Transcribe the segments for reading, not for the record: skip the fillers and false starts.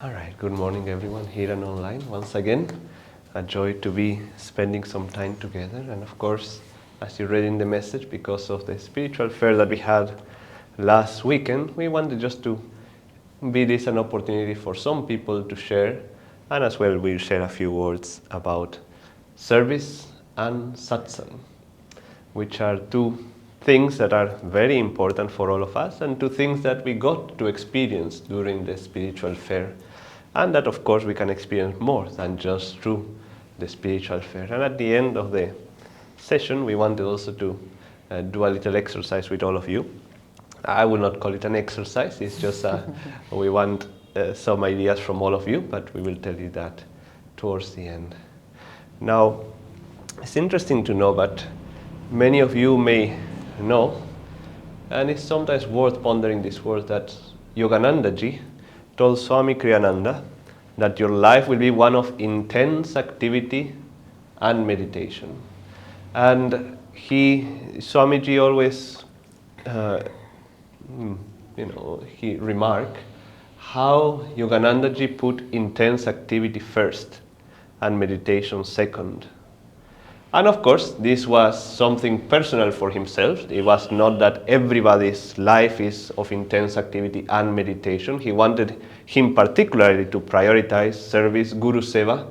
All right, good morning everyone here and online. Once again, a joy to be spending some time together. And of course, as you read in the message, because of the spiritual fair that we had last weekend, we wanted just to be this an opportunity for some people to share. And as well, we'll share a few words about service and Satsang, which are two things that are very important for all of us and two things that we got to experience during the spiritual fair, and that of course we can experience more than just through the spiritual fair. And at the end of the session we wanted also to do a little exercise with all of you. I would not call it an exercise, it's just we want some ideas from all of you, but we will tell you that towards the end. Now, it's interesting to know, but many of you may know, and it's sometimes worth pondering this word, that Yogananda ji told Swami Kriyananda that your life will be one of intense activity and meditation. And Swamiji always, he remarked how Yogananda ji put intense activity first and meditation second. And of course, this was something personal for himself. It was not that everybody's life is of intense activity and meditation. He wanted him particularly to prioritize service, Guru Seva,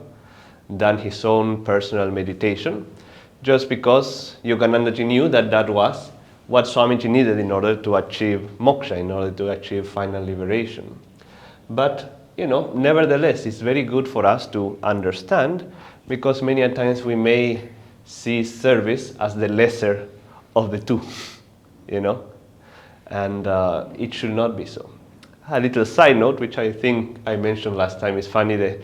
than his own personal meditation, just because Yoganandaji knew that that was what Swamiji needed in order to achieve moksha, in order to achieve final liberation. But, nevertheless, it's very good for us to understand, because many a times we may see service as the lesser of the two, and it should not be so. A little side note, which I think I mentioned last time, is funny. The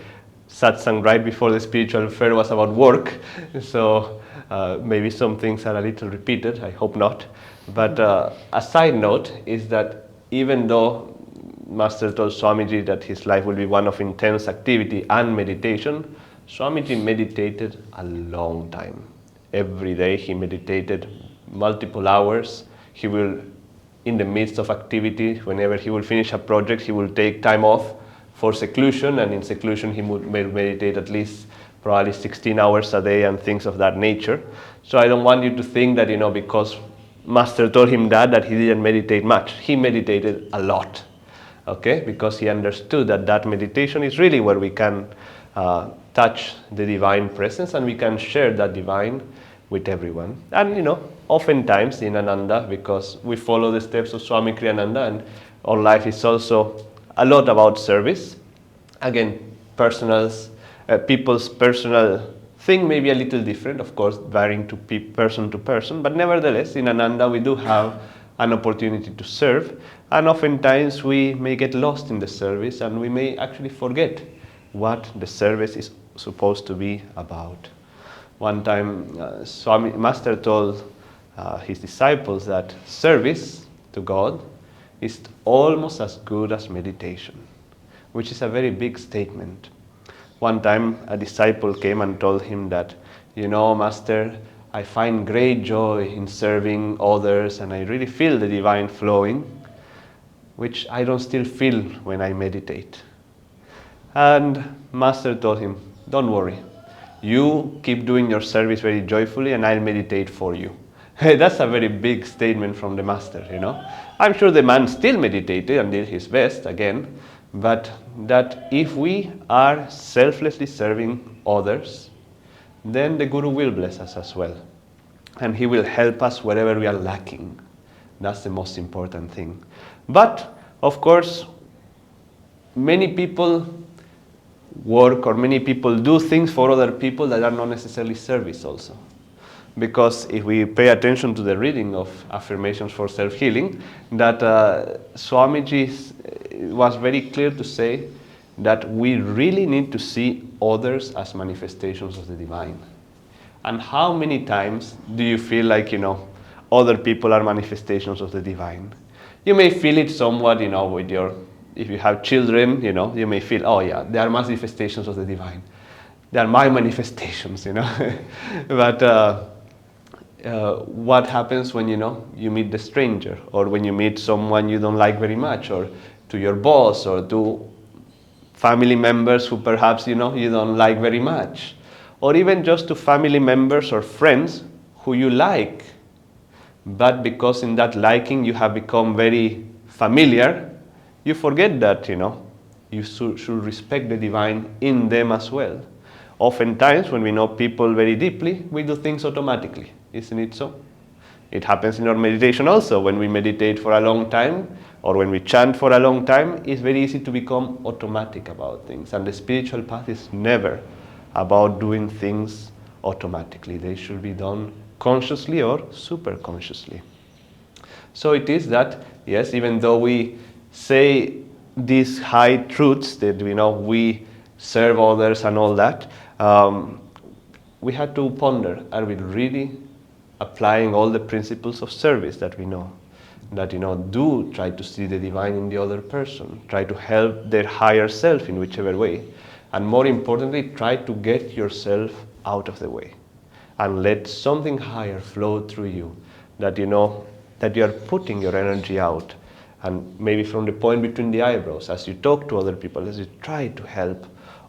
satsang right before the spiritual fair was about work, so maybe some things are a little repeated, I hope not. But a side note is that even though Master told Swamiji that his life will be one of intense activity and meditation, Swamiji meditated a long time. Every day he meditated multiple hours. He will, in the midst of activity, whenever he will finish a project, he will take time off for seclusion, and in seclusion he would meditate at least probably 16 hours a day and things of that nature. So I don't want you to think that, because Master told him that he didn't meditate much. He meditated a lot, okay? Because he understood that meditation is really where we can touch the divine presence, and we can share that divine with everyone. And oftentimes in Ananda, because we follow the steps of Swami Kriyananda, and our life is also a lot about service. Again, people's personal thing may be a little different, of course, varying to person to person, but nevertheless, in Ananda we do have an opportunity to serve, and oftentimes we may get lost in the service, and we may actually forget what the service is supposed to be about. One time, Master told his disciples that service to God is almost as good as meditation, which is a very big statement. One time, a disciple came and told him that, Master, I find great joy in serving others, and I really feel the divine flowing, which I don't still feel when I meditate. And Master told him, don't worry. You keep doing your service very joyfully, and I'll meditate for you. That's a very big statement from the Master, I'm sure the man still meditated and did his best again, but that if we are selflessly serving others, then the Guru will bless us as well. And he will help us wherever we are lacking. That's the most important thing. But, of course, many people work, or many people do things for other people that are not necessarily service also. Because if we pay attention to the reading of Affirmations for Self-Healing, that Swamiji was very clear to say that we really need to see others as manifestations of the divine. And how many times do you feel like, other people are manifestations of the divine? You may feel it somewhat, with if you have children, you may feel, oh yeah, they are manifestations of the divine. They are my manifestations, But what happens when, you meet the stranger, or when you meet someone you don't like very much, or to your boss, or to family members who perhaps you don't like very much, or even just to family members or friends who you like, but because in that liking you have become very familiar, you forget that you should respect the divine in them as well. Oftentimes when we know people very deeply, we do things automatically, isn't it so? It happens in our meditation also. When we meditate for a long time or when we chant for a long time, it's very easy to become automatic about things. And the spiritual path is never about doing things automatically. They should be done consciously or super consciously. So it is that, yes, even though we say these high truths that we serve others and all that, we had to ponder, are we really applying all the principles of service that we know? That do try to see the divine in the other person, try to help their higher self in whichever way, and more importantly, try to get yourself out of the way and let something higher flow through you, that that you are putting your energy out, and maybe from the point between the eyebrows, as you talk to other people, as you try to help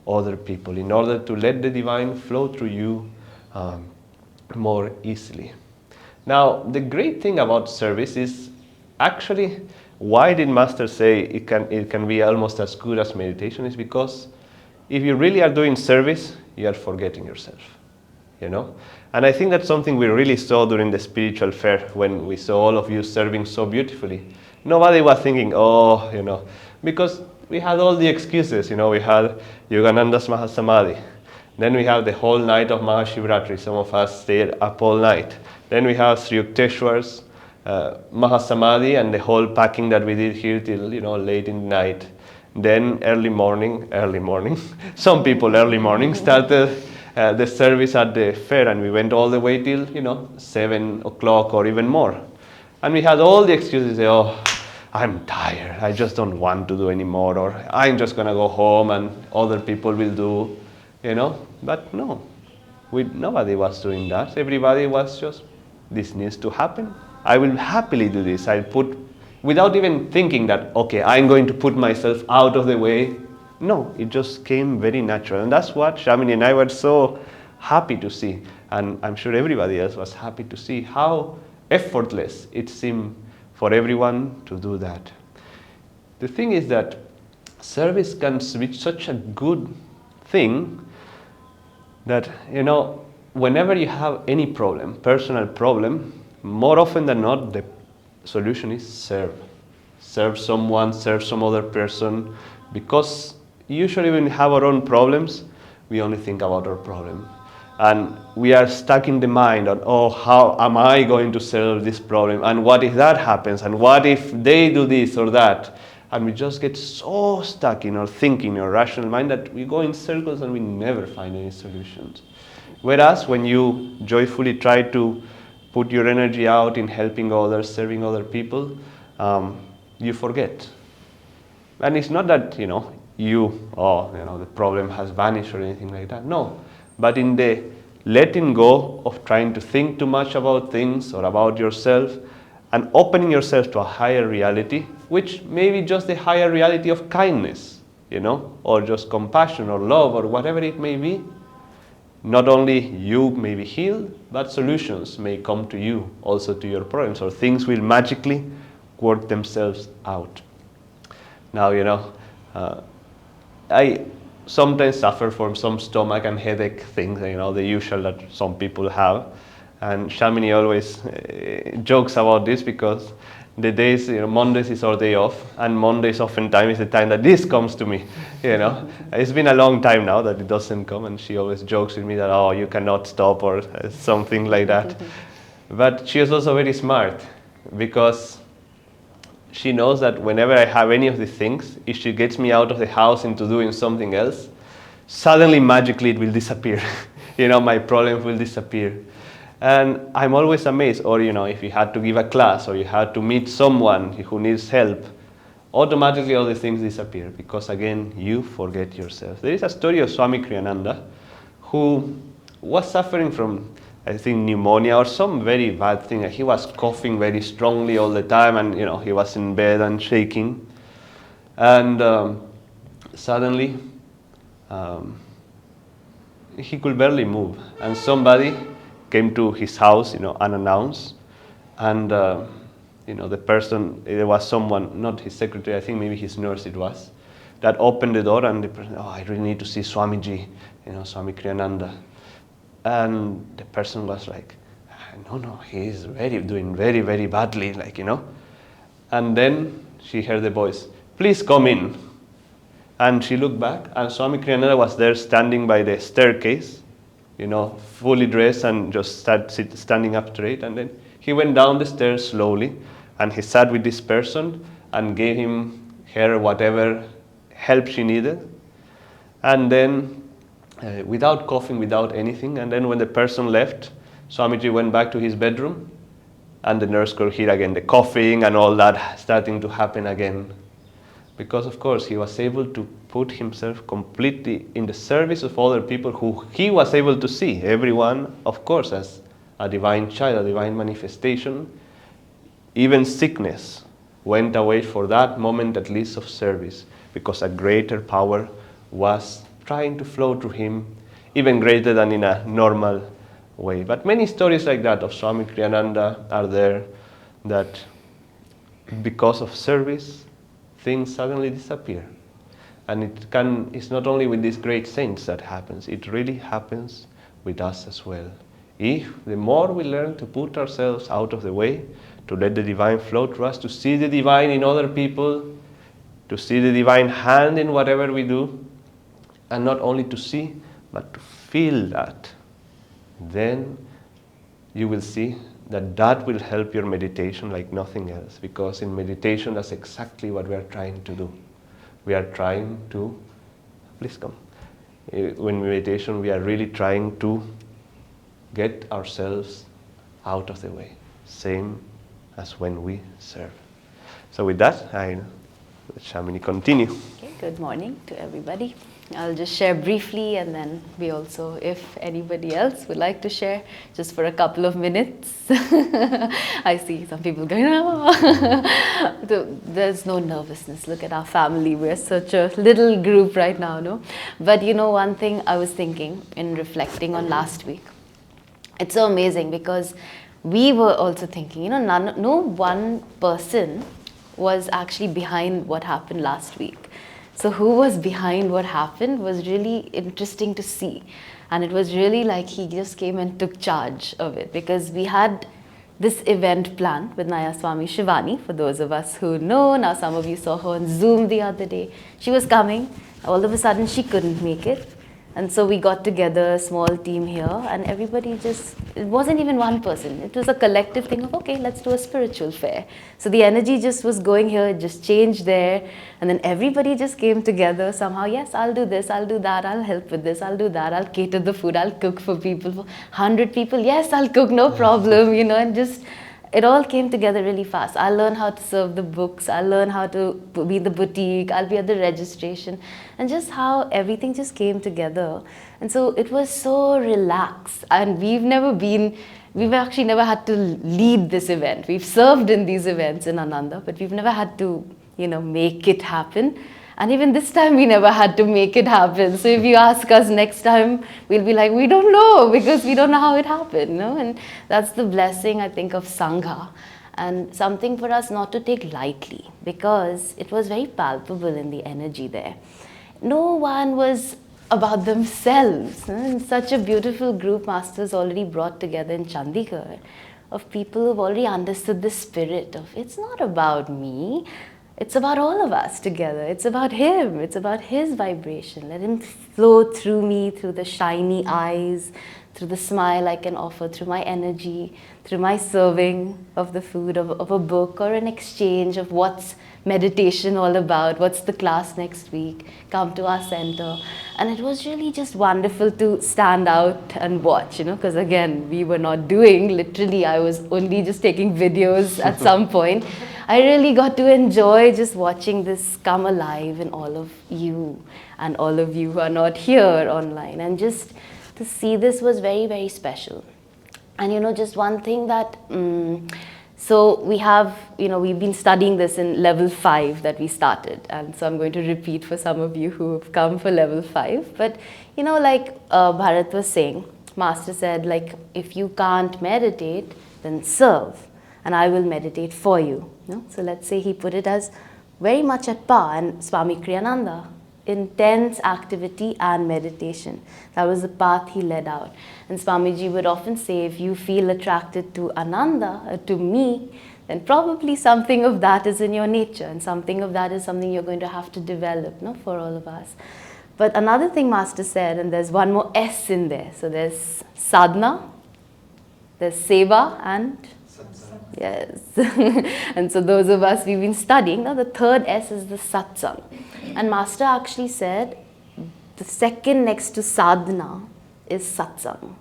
other people, in order to let the divine flow through you more easily. Now, the great thing about service is actually, why did Master say it can be almost as good as meditation, is because if you really are doing service, you are forgetting yourself, And I think that's something we really saw during the spiritual fair, when we saw all of you serving so beautifully. Nobody was thinking, because we had all the excuses, we had Yogananda's Mahasamadhi. Then we have the whole night of Mahashivratri. Some of us stayed up all night. Then we have Sri Yukteswar's Mahasamadhi and the whole packing that we did here till late in the night. Then early morning, some people early morning started the service at the fair, and we went all the way till 7 o'clock or even more. And we had all the excuses, I'm tired, I just don't want to do anymore, or I'm just gonna go home and other people will do, But no, nobody was doing that. Everybody was just, this needs to happen. I will happily do this. Without even thinking that, okay, I'm going to put myself out of the way. No, it just came very natural. And that's what Shamini and I were so happy to see. And I'm sure everybody else was happy to see how effortless it seemed for everyone to do that. The thing is that service can be such a good thing that, whenever you have any problem, personal problem, more often than not, the solution is serve. Serve someone, serve some other person, because usually when we have our own problems, we only think about our problem. And we are stuck in the mind on, how am I going to solve this problem? And what if that happens? And what if they do this or that? And we just get so stuck in our thinking, our rational mind, that we go in circles and we never find any solutions. Whereas when you joyfully try to put your energy out in helping others, serving other people, you forget. And it's not that, the problem has vanished or anything like that. No. But in the letting go of trying to think too much about things or about yourself, and opening yourself to a higher reality, which may be just the higher reality of kindness, or just compassion or love or whatever it may be, not only you may be healed, but solutions may come to you, also to your problems, or things will magically work themselves out. Now, I sometimes suffer from some stomach and headache things, the usual that some people have. And Shamini always jokes about this, because the days, Mondays is our day off, and Mondays oftentimes is the time that this comes to me, It's been a long time now that it doesn't come, and she always jokes with me that, you cannot stop, or something like that. But she is also very smart, because she knows that whenever I have any of these things, if she gets me out of the house into doing something else, suddenly, magically, it will disappear. My problems will disappear. And I'm always amazed, or if you had to give a class, or you had to meet someone who needs help, automatically all these things disappear, because again, you forget yourself. There is a story of Swami Kriyananda, who was suffering from, I think, pneumonia or some very bad thing. He was coughing very strongly all the time, and he was in bed and shaking. And suddenly he could barely move, and somebody came to his house, unannounced, and the person, it was someone, not his secretary, I think maybe his nurse it was, that opened the door, and the person, oh, I really need to see Swamiji, Swami Kriyananda. And the person was like, no, he is doing very, very badly, And then she heard the voice, please come in. And she looked back, and Swami Kriyananda was there standing by the staircase, fully dressed and just standing up straight. And then he went down the stairs slowly, and he sat with this person and gave her whatever help she needed. And then, without coughing, without anything, and then when the person left, Swamiji went back to his bedroom, and the nurse could hear again the coughing and all that starting to happen again. Because, of course, he was able to put himself completely in the service of other people who he was able to see. Everyone, of course, as a divine child, a divine manifestation. Even sickness went away for that moment, at least, of service, because a greater power was trying to flow through him, even greater than in a normal way. But many stories like that of Swami Kriyananda are there, that because of service, things suddenly disappear. And it's not only with these great saints that happens, it really happens with us as well. If the more we learn to put ourselves out of the way, to let the divine flow through us, to see the divine in other people, to see the divine hand in whatever we do, and not only to see, but to feel that, then you will see that will help your meditation like nothing else. Because in meditation, that's exactly what we are trying to do. We are trying to, please come. When meditation, we are really trying to get ourselves out of the way. Same as when we serve. So with that, I let Shamini continue. Okay, good morning to everybody. I'll just share briefly, and then we also, if anybody else would like to share, just for a couple of minutes. I see some people going, oh. There's no nervousness. Look at our family. We're such a little group right now, no? But one thing I was thinking in reflecting on last week, it's so amazing because we were also thinking, no one person was actually behind what happened last week. So who was behind what happened was really interesting to see. And it was really like he just came and took charge of it, because we had this event planned with Naya Swami Shivani. For those of us who know, now some of you saw her on Zoom the other day. She was coming. All of a sudden she couldn't make it. And so we got together, a small team here, and everybody it wasn't even one person. It was a collective thing of, okay, let's do a spiritual fair. So the energy just was going here, it just changed there. And then everybody just came together somehow. Yes, I'll do this, I'll do that, I'll help with this, I'll do that, I'll cater the food, I'll cook for people, for 100 people. Yes, I'll cook, no problem, and just, it all came together really fast. I'll learn how to serve the books, I'll learn how to be in the boutique, I'll be at the registration, and just how everything just came together. And so it was so relaxed, and we've actually never had to lead this event. We've served in these events in Ananda, but we've never had to, make it happen. And even this time, we never had to make it happen. So if you ask us next time, we'll be like, we don't know, because we don't know how it happened. And that's the blessing, I think, of Sangha. And something for us not to take lightly, because it was very palpable in the energy there. No one was about themselves. And such a beautiful group Masters already brought together in Chandigarh, of people who've already understood the spirit of, it's not about me. It's about all of us together. It's about him. It's about his vibration. Let him flow through me, through the shiny eyes, through the smile I can offer, through my energy, through my serving of the food, of a book, or an exchange of what's meditation all about, what's the class next week, come to our center. And it was really just wonderful to stand out and watch, because again, we were not doing, literally I was only just taking videos at some point. I really got to enjoy just watching this come alive in all of you, and all of you who are not here online. And just to see this was very, very special. And just one thing that So we have, we've been studying this in level 5 that we started. And so I'm going to repeat for some of you who have come for level 5. But, like Bharat was saying, Master said, like, if you can't meditate, then serve, and I will meditate for you. So let's say he put it as very much at par, and Swami Kriyananda, intense activity and meditation. That was the path he led out. And Swamiji would often say, if you feel attracted to Ananda, to me, then probably something of that is in your nature, and something of that is something you're going to have to develop, for all of us. But another thing Master said, and there's one more S in there. So there's Sadhana, there's Seva, and yes. And so those of us, we've been studying. Now the third S is the Satsang. And Master actually said the second next to Sadhana is Satsang.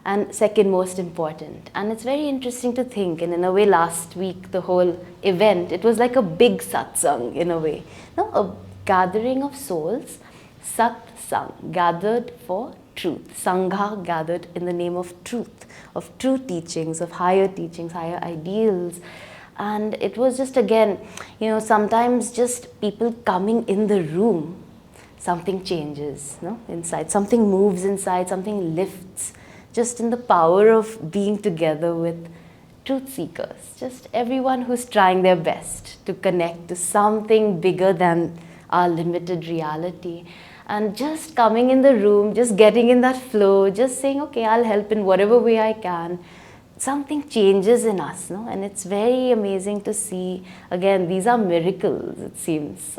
And second most important. And it's very interesting to think. And in a way, last week, the whole event, it was like a big Satsang in a way. A gathering of souls. Satsang, gathered for truth. Sangha, gathered in the name of truth, of true teachings, of higher teachings, higher ideals. And it was just, again, sometimes just people coming in the room, something changes, inside. Something moves inside, something lifts, just in the power of being together with truth seekers. Just everyone who's trying their best to connect to something bigger than our limited reality. And just coming in the room, just getting in that flow, just saying, okay, I'll help in whatever way I can. Something changes in us, and it's very amazing to see. Again, these are miracles, it seems,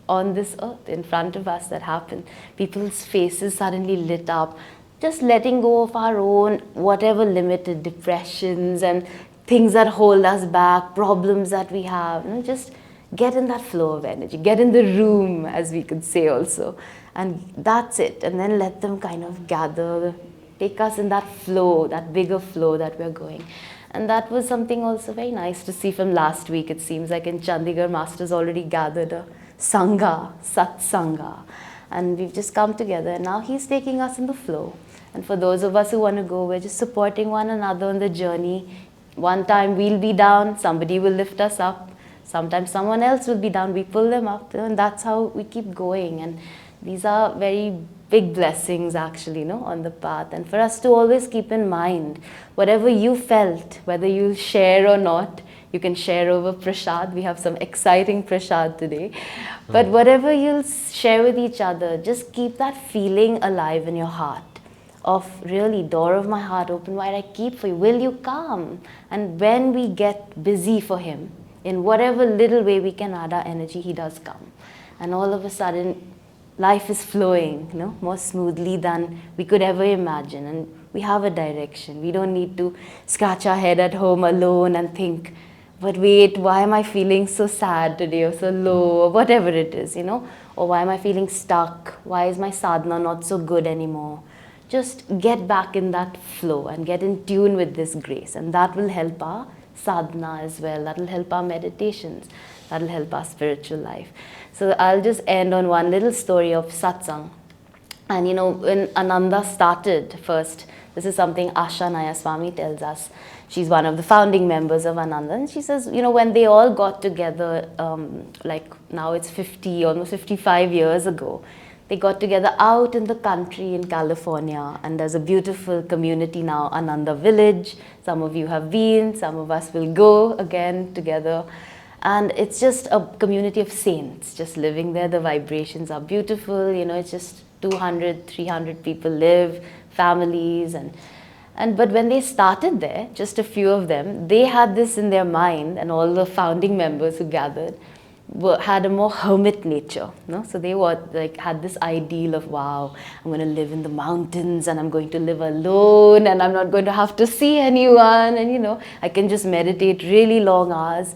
on this earth in front of us that happen. People's faces suddenly lit up, just letting go of our own whatever limited depressions and things that hold us back, problems that we have. Just get in that flow of energy, get in the room, as we could say also. And that's it. And then let them kind of gather, take us in that flow, that bigger flow that we're going. And that was something also very nice to see from last week. It seems like in Chandigarh, Master's already gathered a Sangha, Satsanga. And we've just come together. And now he's taking us in the flow. And for those of us who want to go, we're just supporting one another on the journey. One time we'll be down, somebody will lift us up. Sometimes someone else will be down, we pull them up. And that's how we keep going. And these are very big blessings actually, on the path. And for us to always keep in mind, whatever you felt, whether you share or not, you can share over prasad. We have some exciting prasad today. But whatever you'll share with each other, just keep that feeling alive in your heart of really, door of my heart open wide, I keep for you. Will you come? And when we get busy for him, in whatever little way we can add our energy, he does come. And all of a sudden, life is flowing, more smoothly than we could ever imagine. And we have a direction. We don't need to scratch our head at home alone and think, but wait, why am I feeling so sad today or so low or whatever it is, or why am I feeling stuck? Why is my sadhana not so good anymore? Just get back in that flow and get in tune with this grace. And that will help our sadhana as well. That will help our meditations. That will help our spiritual life. So I'll just end on one little story of satsang. And when Ananda started first, this is something Asha Naya Swami tells us. She's one of the founding members of Ananda. And she says, when they all got together, like now it's 50, almost 55 years ago, they got together out in the country in California. And there's a beautiful community now, Ananda Village. Some of you have been, some of us will go again together. And it's just a community of saints just living there. The vibrations are beautiful. It's just 200, 300 people live, families. But when they started there, just a few of them, they had this in their mind, and all the founding members who gathered had a more hermit nature. So they had this ideal of, wow, I'm going to live in the mountains and I'm going to live alone and I'm not going to have to see anyone. And I can just meditate really long hours.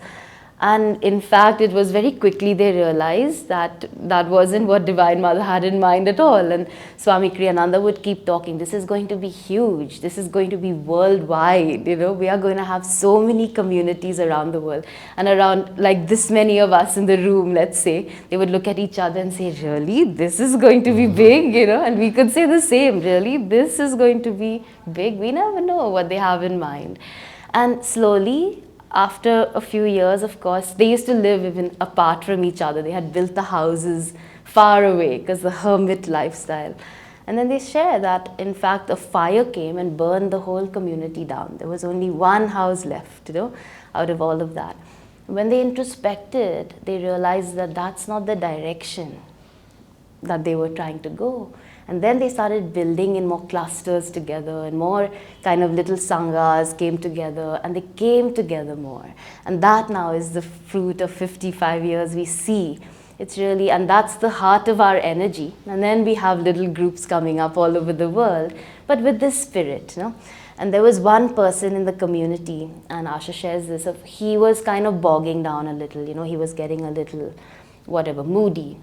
And in fact, it was very quickly they realized that that wasn't what Divine Mother had in mind at all. And Swami Kriyananda would keep talking, this is going to be huge, this is going to be worldwide, we are going to have so many communities around the world. And around like this many of us in the room, let's say, they would look at each other and say, really, this is going to be big, and we could say the same, really, this is going to be big. We never know what they have in mind. And slowly, after a few years, of course, they used to live even apart from each other. They had built the houses far away because the hermit lifestyle. And then they share that, in fact, a fire came and burned the whole community down. There was only one house left, out of all of that. When they introspected, they realized that that's not the direction that they were trying to go. And then they started building in more clusters together, and more kind of little sanghas came together, and they came together more. And that now is the fruit of 55 years we see. It's really, and that's the heart of our energy. And then we have little groups coming up all over the world, but with this spirit, And there was one person in the community, and Asha shares this, he was kind of bogging down a little, he was getting a little, moody.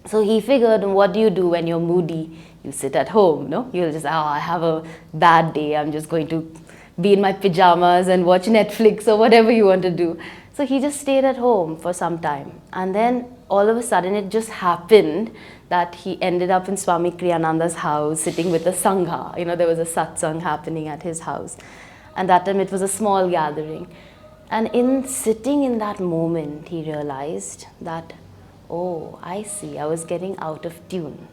So he figured, what do you do when you're moody? You sit at home, You'll just, I have a bad day, I'm just going to be in my pajamas and watch Netflix or whatever you want to do. So he just stayed at home for some time. And then all of a sudden it just happened that he ended up in Swami Kriyananda's house sitting with a sangha. There was a satsang happening at his house. And that time it was a small gathering. And in sitting in that moment, he realized that, oh, I see, I was getting out of tune.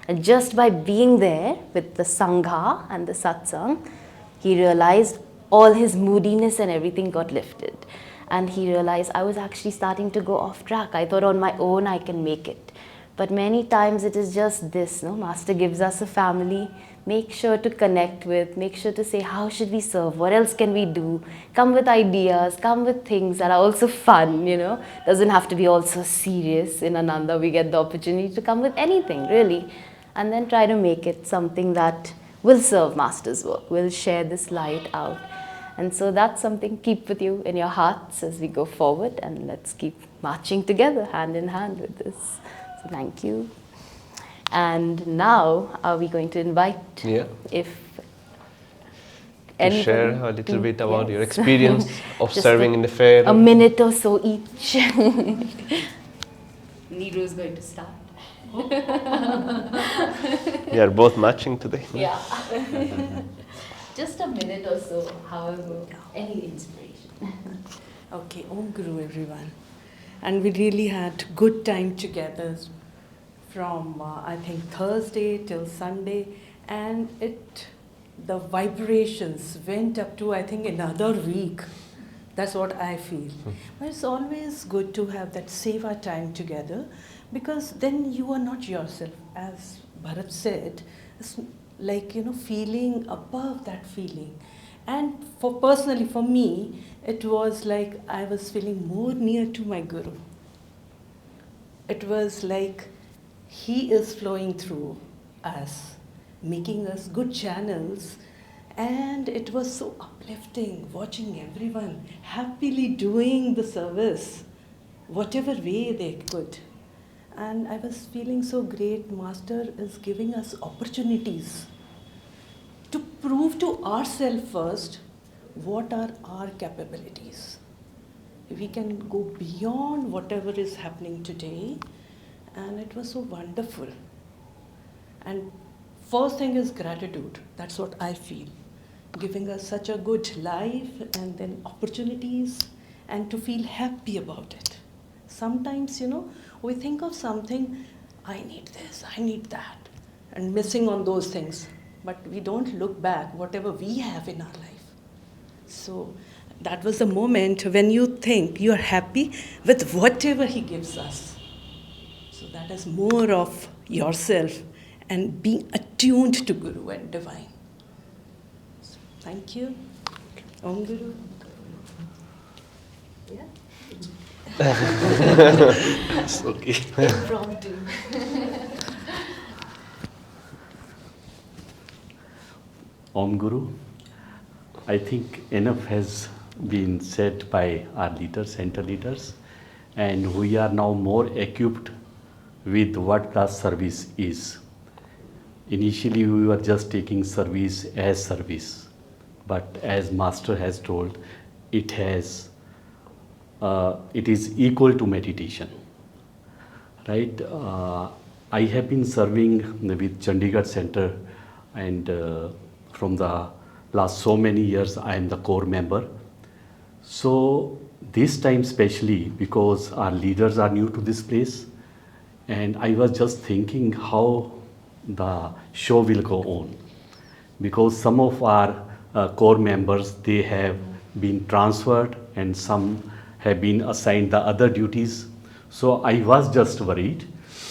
And just by being there with the sangha and the satsang, he realized all his moodiness and everything got lifted. And he realized I was actually starting to go off track. I thought on my own I can make it. But many times it is just this, Master gives us a family, make sure to connect with, make sure to say, how should we serve? What else can we do? Come with ideas, come with things that are also fun, Doesn't have to be all so serious. In Ananda, we get the opportunity to come with anything, really. And then try to make it something that will serve Master's work, will share this light out. And so that's something keep with you in your hearts as we go forward, and let's keep marching together hand in hand with this. So thank you. And now are we going to invite if to share a little bit about your experience of serving in the fair? A minute or so each. Neeru is going to start. We are both matching today. Yeah. Just a minute or so, however, any inspiration. Okay, Om Guru everyone. And we really had good time together from I think Thursday till Sunday, and the vibrations went up to I think another week. That's what I feel. But it's always good to have that Seva time together, because then you are not yourself. As Bharat said, it's like, feeling above that feeling. And personally for me, it was like I was feeling more near to my Guru. It was like he is flowing through us, making us good channels. And it was so uplifting, watching everyone happily doing the service, whatever way they could. And I was feeling so great. Master is giving us opportunities to prove to ourselves first what are our capabilities. We can go beyond whatever is happening today, and it was so wonderful. And first thing is gratitude. That's what I feel. Giving us such a good life, and then opportunities, and to feel happy about it. Sometimes, we think of something, I need this, I need that, and missing on those things. But we don't look back, whatever we have in our life. So that was the moment when you think you are happy with whatever he gives us. So that is more of yourself and being attuned to Guru and Divine. So, thank you. Om Guru. Yeah. It's okay. Impromptu. Om Guru. I think enough has been said by our leaders, center leaders, and we are now more equipped with what the service is. Initially, we were just taking service as service, but as Master has told, it is equal to meditation, right? I have been serving with Chandigarh Center, and from the last so many years, I am the core member. So this time especially because our leaders are new to this place, and I was just thinking how the show will go on, because some of our core members, they have been transferred and some have been assigned the other duties. So I was just worried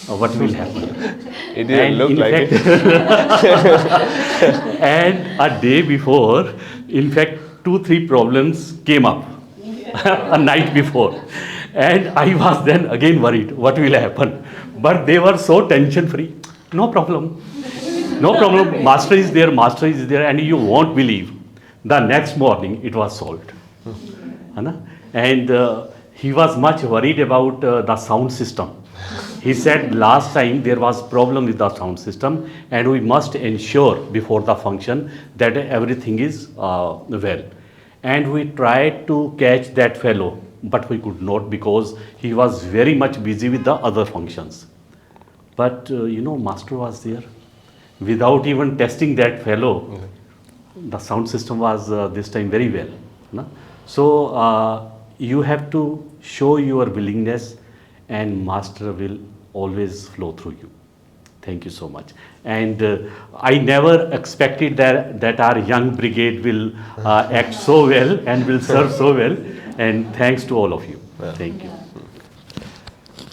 what will happen. It didn't look in like fact, and a day before, in fact, 2-3 problems came up a night before. And I was then again worried what will happen. But they were so tension free. No problem. No problem. Master is there, and you won't believe. The next morning it was solved. And he was much worried about the sound system. He said last time there was problem with the sound system, and we must ensure before the function that everything is well. And we tried to catch that fellow, but we could not because he was very much busy with the other functions. But master was there. Without even testing that fellow, the sound system was this time very well. No? So you have to show your willingness, and master will always flow through you. Thank you so much. And I never expected that our young brigade will act so well and will serve so well. And thanks to all of you. Yeah. Thank you.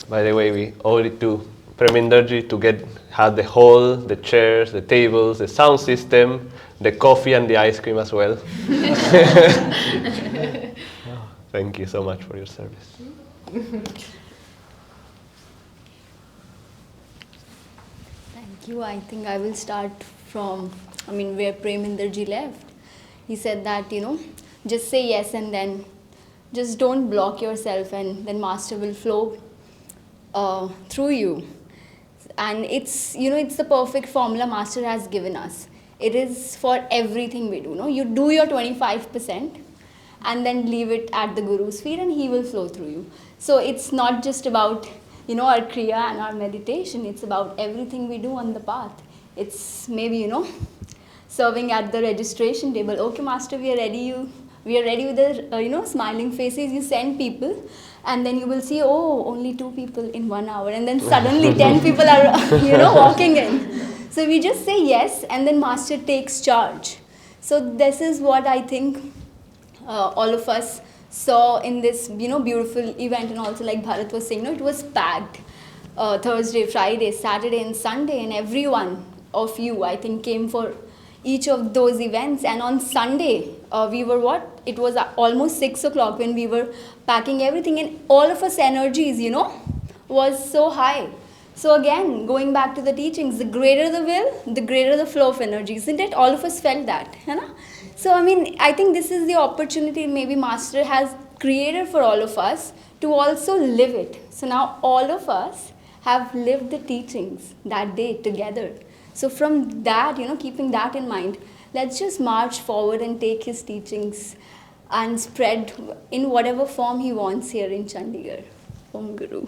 By the way, we owe it to Preminderji to have the hall, the chairs, the tables, the sound system, the coffee and the ice cream as well. Thank you so much for your service. Thank you. I think I will start from, where Preminderji left. He said that, just say yes and then just don't block yourself, and then master will flow through you. And it's the perfect formula master has given us. It is for everything we do. No? You do your 25% and then leave it at the Guru's feet, and he will flow through you. So it's not just about our kriya and our meditation. It's about everything we do on the path. It's maybe serving at the registration table. Okay, master, we are ready. We are ready with the smiling faces. You send people, and then you will see, only 2 people in 1 hour, and then suddenly 10 people are walking in. So we just say yes, and then master takes charge. So this is what I think all of us saw in this beautiful event. And also, like Bharat was saying, it was packed. Thursday, Friday, Saturday and Sunday, and every one of you, I think, came for each of those events. And on Sunday, we were it was almost 6 o'clock when we were packing everything, and all of us energies, was so high. So again, going back to the teachings, the greater the will, the greater the flow of energy, isn't it? All of us felt that. So I think this is the opportunity maybe master has created for all of us to also live it. So now all of us have lived the teachings that day together. So from that, keeping that in mind, let's just march forward and take his teachings and spread in whatever form he wants here in Chandigarh. Om Guru.